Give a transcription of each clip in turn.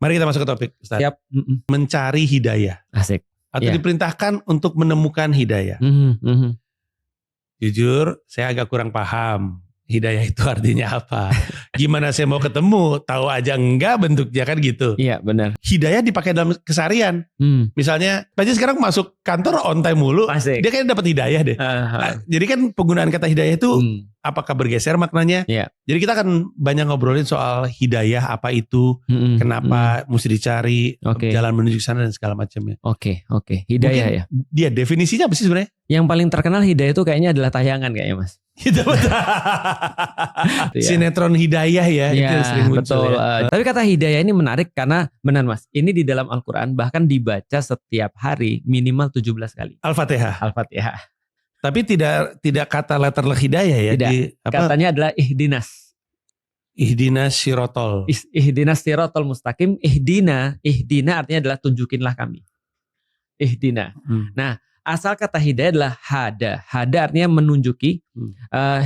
Mari kita masuk ke topik, Ustaz. Siap. Mencari hidayah. Asik. Atau diperintahkan untuk menemukan hidayah. Jujur, saya agak kurang paham. Hidayah itu artinya apa? Gimana saya mau ketemu? Tahu aja enggak bentuknya kan gitu. Iya benar. Hidayah dipakai dalam keseharian. Misalnya, pasti sekarang masuk kantor on time mulu. Asik. Dia kayaknya dapat hidayah deh. Nah, jadi kan penggunaan kata hidayah itu apakah bergeser maknanya? Iya. Jadi kita akan banyak ngobrolin soal hidayah apa itu, kenapa mesti dicari, jalan menuju ke sana dan segala macamnya. Oke. Hidayah mungkin ya. Dia definisinya apa sih sebenarnya? Yang paling terkenal hidayah itu kayaknya adalah tayangan kayaknya Mas. Itu betul. Sinetron hidayah ya, itu yang sering muncul. Betul. Ya. Tapi kata hidayah ini menarik karena benar Mas, ini di dalam Al-Quran bahkan dibaca setiap hari minimal 17 kali. Al-Fatihah. Tapi tidak kata letter hidayah ya. Tidak. Katanya adalah ihdinas. Ihdinas sirotol. Ihdinas sirotol mustaqim. Ihdina artinya adalah tunjukinlah kami. Ihdina. Nah, asal kata hidayah adalah hada. Hada artinya menunjuki.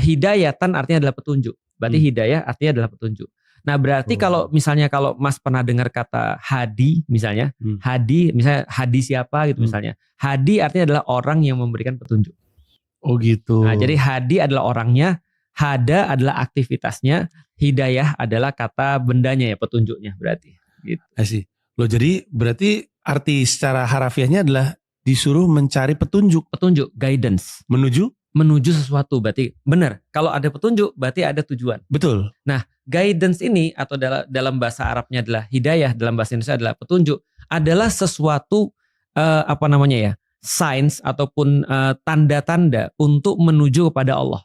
Hidayatan artinya adalah petunjuk. Berarti hidayah artinya adalah petunjuk. Nah berarti kalau misalnya kalau Mas pernah dengar kata hadi misalnya. Hadi misalnya hadi siapa gitu misalnya. Hadi artinya adalah orang yang memberikan petunjuk. Oh gitu. Nah jadi hadi adalah orangnya. Hada adalah aktivitasnya. Hidayah adalah kata bendanya ya, petunjuknya berarti. Gitu. Asih. Loh jadi berarti arti secara harafiahnya adalah disuruh mencari petunjuk. Petunjuk, guidance. Menuju sesuatu, berarti benar. Kalau ada petunjuk, berarti ada tujuan. Betul. Nah, guidance ini atau dalam bahasa Arabnya adalah hidayah, dalam bahasa Indonesia adalah petunjuk, adalah sesuatu signs ataupun tanda-tanda untuk menuju kepada Allah.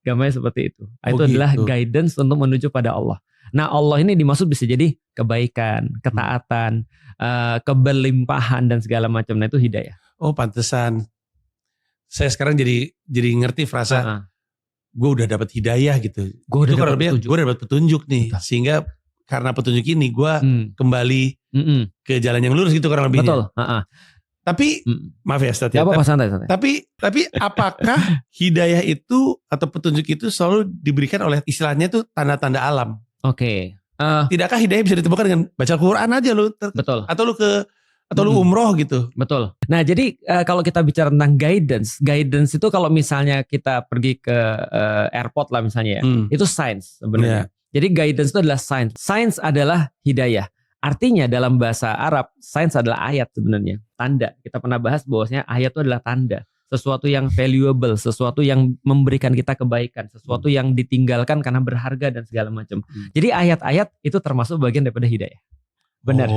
Gambarnya seperti itu. Itu adalah guidance untuk menuju pada Allah. Nah, Allah ini dimaksud bisa jadi kebaikan, ketaatan, keberlimpahan dan segala macam. Nah, itu hidayah. Oh, pantesan. Saya sekarang jadi ngerti frasa gue udah dapat hidayah gitu. Gue udah dapat petunjuk nih. Betul. Sehingga karena petunjuk ini gue kembali ke jalan yang lurus gitu kurang lebihnya. Betul. Tapi maaf ya Ustaz ya. Santai. Tapi apakah hidayah itu atau petunjuk itu selalu diberikan oleh istilahnya itu tanda-tanda alam? Oke. Tidakkah hidayah bisa ditemukan dengan baca Quran aja lu? Betul. Atau lu umroh gitu. Betul. Nah jadi kalau kita bicara tentang guidance itu kalau misalnya kita pergi ke airport lah misalnya ya, itu science sebenarnya. Jadi guidance itu adalah science. Science adalah hidayah. Artinya dalam bahasa Arab, science adalah ayat sebenarnya, tanda. Kita pernah bahas bahwasanya ayat itu adalah tanda. Sesuatu yang valuable, sesuatu yang memberikan kita kebaikan, sesuatu yang ditinggalkan karena berharga dan segala macam. Jadi ayat-ayat itu termasuk bagian daripada hidayah. Benar.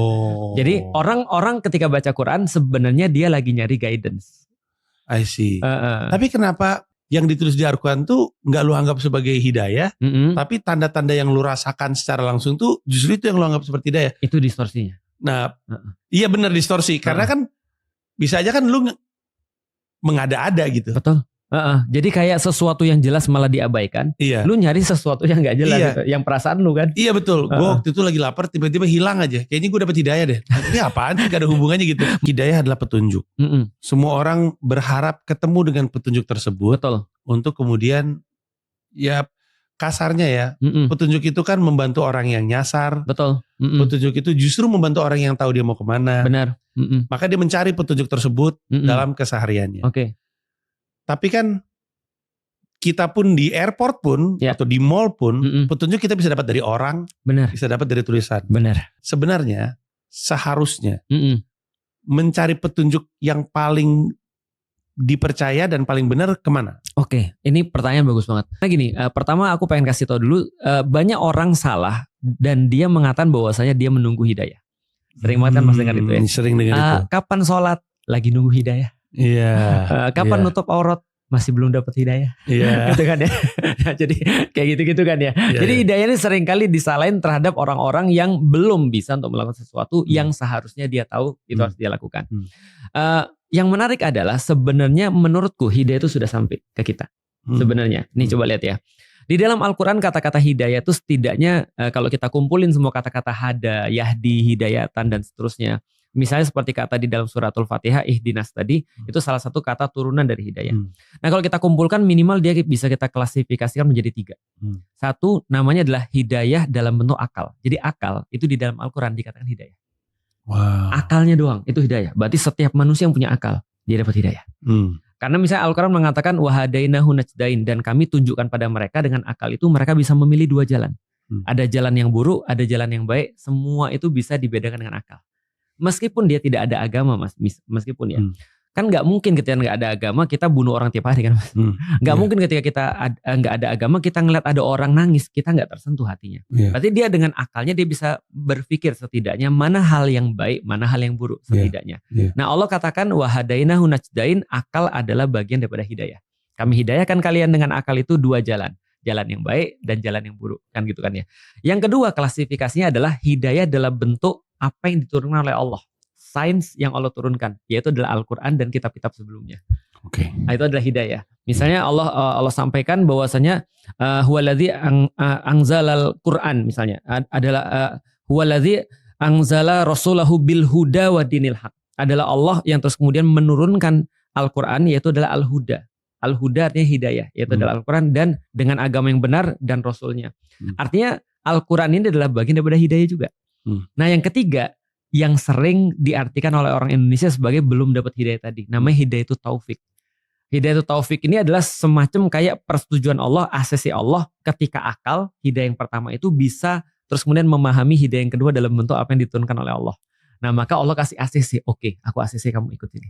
Jadi orang-orang ketika baca Quran sebenarnya dia lagi nyari guidance. I see. Tapi kenapa yang ditulis di Al-Quran tuh nggak lu anggap sebagai hidayah, tapi tanda-tanda yang lu rasakan secara langsung tuh justru itu yang lu anggap seperti hidayah. Itu distorsinya. Nah, iya benar distorsi. Karena kan bisa aja kan lu mengada-ada gitu. Betul. Jadi kayak sesuatu yang jelas malah diabaikan. Iya. Lu nyari sesuatu yang nggak jelas gitu. Yang perasaan lu kan. Iya betul. Gue waktu itu lagi lapar tiba-tiba hilang aja. Kayaknya gue dapet hidayah deh. Ini apaan sih, gak ada hubungannya gitu. Hidayah adalah petunjuk. Semua orang berharap ketemu dengan petunjuk tersebut. Betul. Untuk kemudian ya kasarnya ya. Petunjuk itu kan membantu orang yang nyasar. Betul. Petunjuk itu justru membantu orang yang tahu dia mau kemana. Benar. Maka dia mencari petunjuk tersebut dalam kesehariannya. Oke. Tapi kan kita pun di airport pun atau di mall pun petunjuk kita bisa dapat dari orang, bisa dapat dari tulisan. Benar. Sebenarnya seharusnya mencari petunjuk yang paling dipercaya dan paling benar kemana? Oke, ini pertanyaan bagus banget. Nah gini, pertama aku pengen kasih tahu dulu, banyak orang salah dan dia mengatakan bahwasanya dia menunggu hidayah. Sering banget kan Mas dengar itu ya. Sering dengar itu. Kapan sholat? Lagi nunggu hidayah. Iya. Kapan nutup aurat? Masih belum dapat hidayah. Iya. Gitu kan ya. Nah, jadi kayak gitu-gitu kan ya. Jadi hidayah ini seringkali disalahin terhadap orang-orang yang belum bisa untuk melakukan sesuatu yang seharusnya dia tahu itu harus dia lakukan. Yang menarik adalah sebenarnya menurutku hidayah itu sudah sampai ke kita. Sebenarnya. Nih coba lihat ya. Di dalam Al-Quran kata-kata hidayah itu setidaknya kalau kita kumpulin semua kata-kata hada, yahdi, hidayatan dan seterusnya. Misalnya seperti kata di dalam suratul Fatihah, ihdinas tadi, itu salah satu kata turunan dari hidayah. Nah kalau kita kumpulkan minimal dia bisa kita klasifikasikan menjadi 3. Satu namanya adalah hidayah dalam bentuk akal. Jadi akal itu di dalam Al-Quran dikatakan hidayah. Wow. Akalnya doang itu hidayah. Berarti setiap manusia yang punya akal dia dapat hidayah. Karena misalnya Al-Quran mengatakan wahadainahu najdain, dan kami tunjukkan pada mereka dengan akal itu mereka bisa memilih 2 jalan. Ada jalan yang buruk, ada jalan yang baik. Semua itu bisa dibedakan dengan akal. Meskipun dia tidak ada agama, Mas. Meskipun ya. Kan nggak mungkin ketika nggak ada agama kita bunuh orang tiap hari kan, Mas. Nggak mungkin ketika kita nggak ada agama kita ngeliat ada orang nangis kita nggak tersentuh hatinya. Berarti dia dengan akalnya dia bisa berpikir setidaknya mana hal yang baik, mana hal yang buruk setidaknya. Nah Allah katakan wahadainahu najdain, akal adalah bagian daripada hidayah. Kami hidayahkan kalian dengan akal itu 2 jalan. Jalan yang baik dan jalan yang buruk, kan gitu kan ya. Yang kedua klasifikasinya adalah hidayah dalam bentuk apa yang diturunkan oleh Allah. Sains yang Allah turunkan, yaitu adalah Al-Quran dan kitab-kitab sebelumnya. Nah, itu adalah hidayah. Misalnya Allah sampaikan bahwasanya huwaladzi anzalal Quran misalnya adalah huwaladzi anzala rasulahu bil huda wa dinil haq. Adalah Allah yang terus kemudian menurunkan Al-Quran, yaitu adalah al-huda. Al-huda artinya hidayah, yaitu adalah Al-Quran dan dengan agama yang benar dan Rasulnya. Artinya Al-Quran ini adalah bagian daripada hidayah juga. Nah yang ketiga, yang sering diartikan oleh orang Indonesia sebagai belum dapat hidayah tadi, namanya hidayatul taufik. Hidayatul taufik ini adalah semacam kayak persetujuan Allah, ACC Allah ketika akal, hidayah yang pertama itu bisa terus kemudian memahami hidayah yang kedua dalam bentuk apa yang diturunkan oleh Allah. Nah maka Allah kasih ACC, oke, aku ACC kamu ikut ini.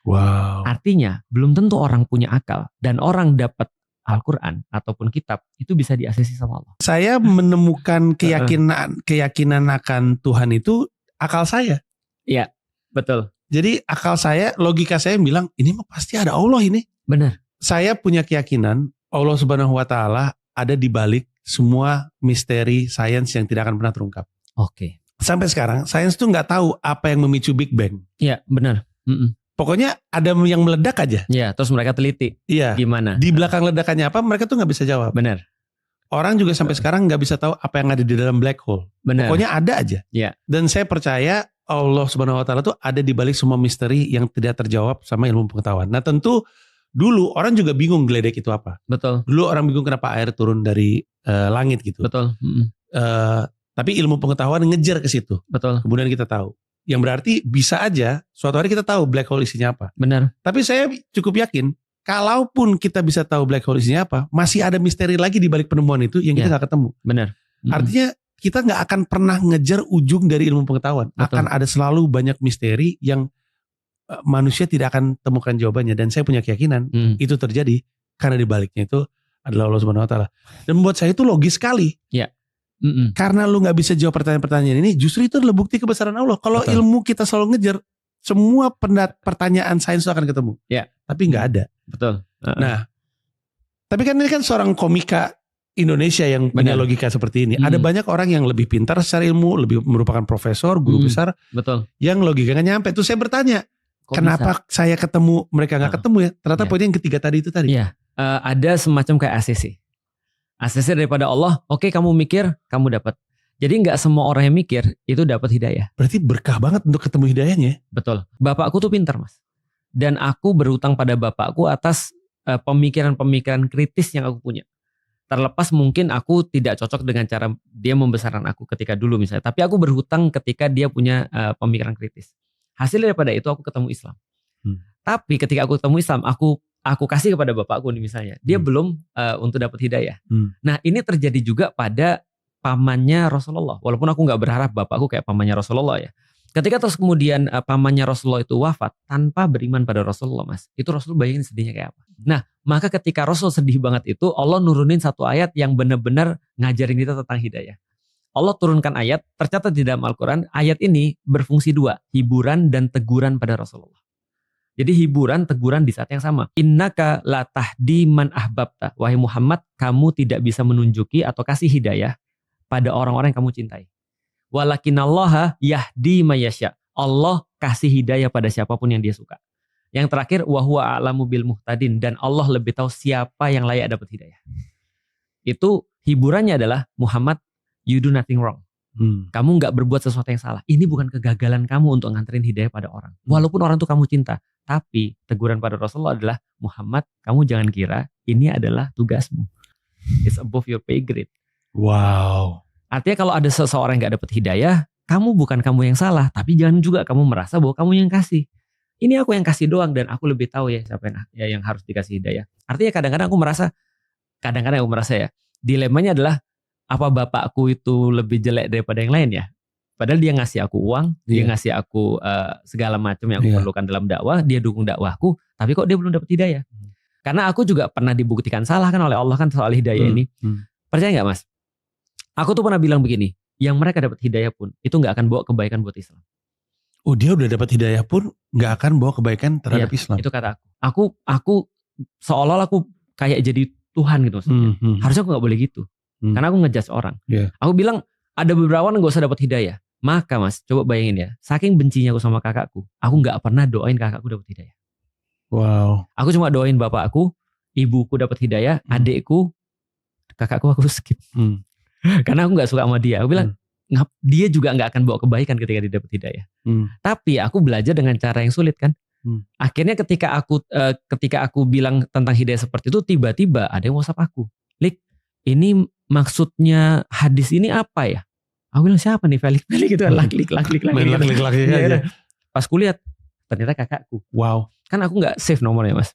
Wow. Artinya belum tentu orang punya akal dan orang dapat Al-Quran ataupun kitab itu bisa diaksesi sama Allah. Saya menemukan keyakinan akan Tuhan itu akal saya. Iya, betul. Jadi akal saya, logika saya bilang ini mah pasti ada Allah ini. Benar. Saya punya keyakinan Allah Subhanahu wa taala ada di balik semua misteri sains yang tidak akan pernah terungkap. Oke. Sampai sekarang sains tuh nggak tahu apa yang memicu Big Bang. Iya, benar. Pokoknya ada yang meledak aja. Iya, terus mereka teliti. Iya. Gimana? Di belakang ledakannya apa mereka tuh nggak bisa jawab. Benar. Orang juga sampai sekarang nggak bisa tahu apa yang ada di dalam black hole. Benar. Pokoknya ada aja. Iya. Dan saya percaya Allah Subhanahu wa taala tuh ada di balik semua misteri yang tidak terjawab sama ilmu pengetahuan. Nah, tentu dulu orang juga bingung geledek itu apa. Betul. Dulu orang bingung kenapa air turun dari langit gitu. Betul. Tapi ilmu pengetahuan ngejar ke situ. Betul. Kemudian kita tahu. Yang berarti bisa aja suatu hari kita tahu black hole isinya apa. Benar. Tapi saya cukup yakin kalaupun kita bisa tahu black hole isinya apa, masih ada misteri lagi di balik penemuan itu yang kita gak ketemu. Benar. Artinya kita gak akan pernah ngejar ujung dari ilmu pengetahuan. Betul. Akan ada selalu banyak misteri yang manusia tidak akan temukan jawabannya. Dan saya punya keyakinan itu terjadi karena di baliknya itu adalah Allah Subhanahu wa taala. Dan membuat saya itu logis sekali. Iya. Karena lu gak bisa jawab pertanyaan-pertanyaan ini, justru itu adalah bukti kebesaran Allah. Kalau ilmu kita selalu ngejar, semua pertanyaan sains itu akan ketemu. Ya. Tapi gak ada. Betul. Nah, tapi kan ini kan seorang komika Indonesia yang punya logika seperti ini. Ada banyak orang yang lebih pintar secara ilmu, lebih merupakan profesor, guru besar. Betul. Yang logikanya nyampe. Terus saya bertanya, kenapa saya ketemu, mereka gak ketemu ya? Ternyata poin yang ketiga tadi itu tadi. Iya. Ada semacam kayak ACC. ACC daripada Allah, oke kamu mikir, kamu dapat. Jadi nggak semua orang yang mikir itu dapat hidayah. Berarti berkah banget untuk ketemu hidayahnya. Betul. Bapakku tuh pintar, Mas. Dan aku berhutang pada bapakku atas pemikiran-pemikiran kritis yang aku punya. Terlepas mungkin aku tidak cocok dengan cara dia membesarkan aku ketika dulu misalnya. Tapi aku berhutang ketika dia punya pemikiran kritis. Hasil daripada itu aku ketemu Islam. Tapi ketika aku ketemu Islam, aku kasih kepada bapakku nih misalnya, dia belum untuk dapat hidayah. Nah ini terjadi juga pada pamannya Rasulullah. Walaupun aku nggak berharap bapakku kayak pamannya Rasulullah ya. Ketika terus kemudian pamannya Rasulullah itu wafat tanpa beriman pada Rasulullah, Mas, itu Rasul bayangin sedihnya kayak apa. Nah maka ketika Rasul sedih banget itu, Allah nurunin satu ayat yang benar-benar ngajarin kita tentang hidayah. Allah turunkan ayat, tercatat di dalam Al-Quran, ayat ini berfungsi 2, hiburan dan teguran pada Rasulullah. Jadi hiburan, teguran di saat yang sama. Innaka la tahdi man ahbabta. Wahai Muhammad, kamu tidak bisa menunjuki atau kasih hidayah pada orang-orang yang kamu cintai. Walakinallaha yahdi mayasya. Allah kasih hidayah pada siapapun yang dia suka. Yang terakhir, wahuwa a'lamu bil muhtadin. Dan Allah lebih tahu siapa yang layak dapat hidayah. Itu hiburannya adalah Muhammad, you do nothing wrong. Kamu nggak berbuat sesuatu yang salah. Ini bukan kegagalan kamu untuk nganterin hidayah pada orang. Walaupun orang itu kamu cinta. Tapi teguran pada Rasulullah adalah, Muhammad, kamu jangan kira ini adalah tugasmu. It's above your pay grade. Wow. Artinya kalau ada seseorang yang gak dapat hidayah, kamu bukan kamu yang salah. Tapi jangan juga kamu merasa bahwa kamu yang kasih. Ini aku yang kasih doang dan aku lebih tahu ya siapa yang harus dikasih hidayah. Artinya kadang-kadang aku merasa ya, dilemanya adalah apa bapakku itu lebih jelek daripada yang lain ya? Padahal dia ngasih aku uang, dia ngasih aku segala macam yang aku perlukan dalam dakwah, dia dukung dakwahku, tapi kok dia belum dapat hidayah? Karena aku juga pernah dibuktikan salah kan oleh Allah kan soal hidayah ini. Percaya nggak Mas? Aku tuh pernah bilang begini, yang mereka dapat hidayah pun itu nggak akan bawa kebaikan buat Islam. Oh, dia udah dapat hidayah pun nggak akan bawa kebaikan terhadap Islam. Itu kata aku. Aku seolah-olah aku kayak jadi Tuhan gitu maksudnya. Harusnya aku nggak boleh gitu. Karena aku ngejudge orang. Aku bilang ada beberapa orang nggak usah dapat hidayah. Maka Mas, coba bayangin ya. Saking bencinya aku sama kakakku, aku nggak pernah doain kakakku dapat hidayah. Wow. Aku cuma doain bapakku, ibuku dapat hidayah, adikku, kakakku aku skip. Karena aku nggak suka sama dia. Aku bilang dia juga nggak akan bawa kebaikan ketika dia dapat hidayah. Tapi aku belajar dengan cara yang sulit kan. Akhirnya ketika aku bilang tentang hidayah seperti itu, tiba-tiba ada yang WhatsApp aku, Lik, ini maksudnya hadis ini apa ya? Aku bilang siapa nih Felix gitu, lak-lik aja. Pas kulihat ternyata kakakku. Wow. Kan aku nggak save nomornya Mas.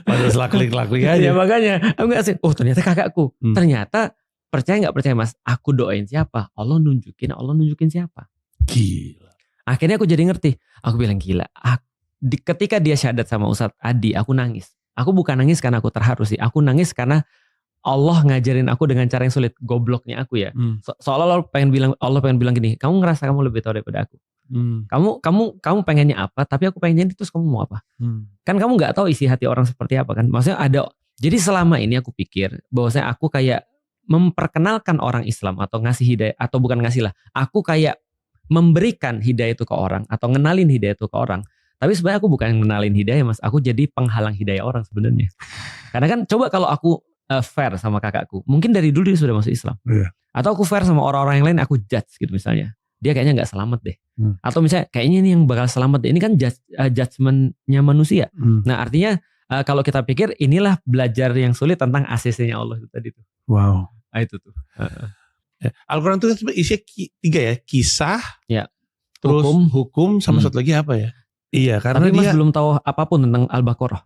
Padahal lak-lik aja. Ya makanya aku nggak save. Oh ternyata kakakku. Ternyata percaya nggak percaya Mas? Aku doain siapa? Allah nunjukin siapa? Gila. Akhirnya aku jadi ngerti. Aku bilang gila. Ketika dia syahadat sama Ustadz Adi, aku nangis. Aku bukan nangis karena aku terharu sih. Aku nangis karena Allah ngajarin aku dengan cara yang sulit. Gobloknya aku ya. Seolah-olah Allah pengen bilang gini, kamu ngerasa kamu lebih tahu daripada aku. Kamu pengennya apa, tapi aku pengennya itu, terus kamu mau apa? Kan kamu nggak tahu isi hati orang seperti apa kan? Maksudnya jadi selama ini aku pikir bahwasanya aku kayak memperkenalkan orang Islam atau ngasih hidayah, atau bukan ngasih lah. Aku kayak memberikan hidayah itu ke orang atau ngenalin hidayah itu ke orang. Tapi sebenarnya aku bukan ngenalin hidayah Mas, aku jadi penghalang hidayah orang sebenarnya. Karena kan coba kalau aku fair sama kakakku, mungkin dari dulu dia sudah masuk Islam. Atau aku fair sama orang-orang yang lain, aku judge gitu misalnya. Dia kayaknya nggak selamat deh. Atau misalnya kayaknya ini yang bakal selamat deh. Ini kan judgementnya manusia. Nah artinya kalau kita pikir inilah belajar yang sulit tentang ACC-nya Allah itu tadi tuh. Wow. Nah, itu tuh. Al-Quran itu isinya 3 ya, kisah, terus hukum sama satu lagi apa ya? Iya, karena tapi Mas belum tahu apapun tentang Al-Baqarah.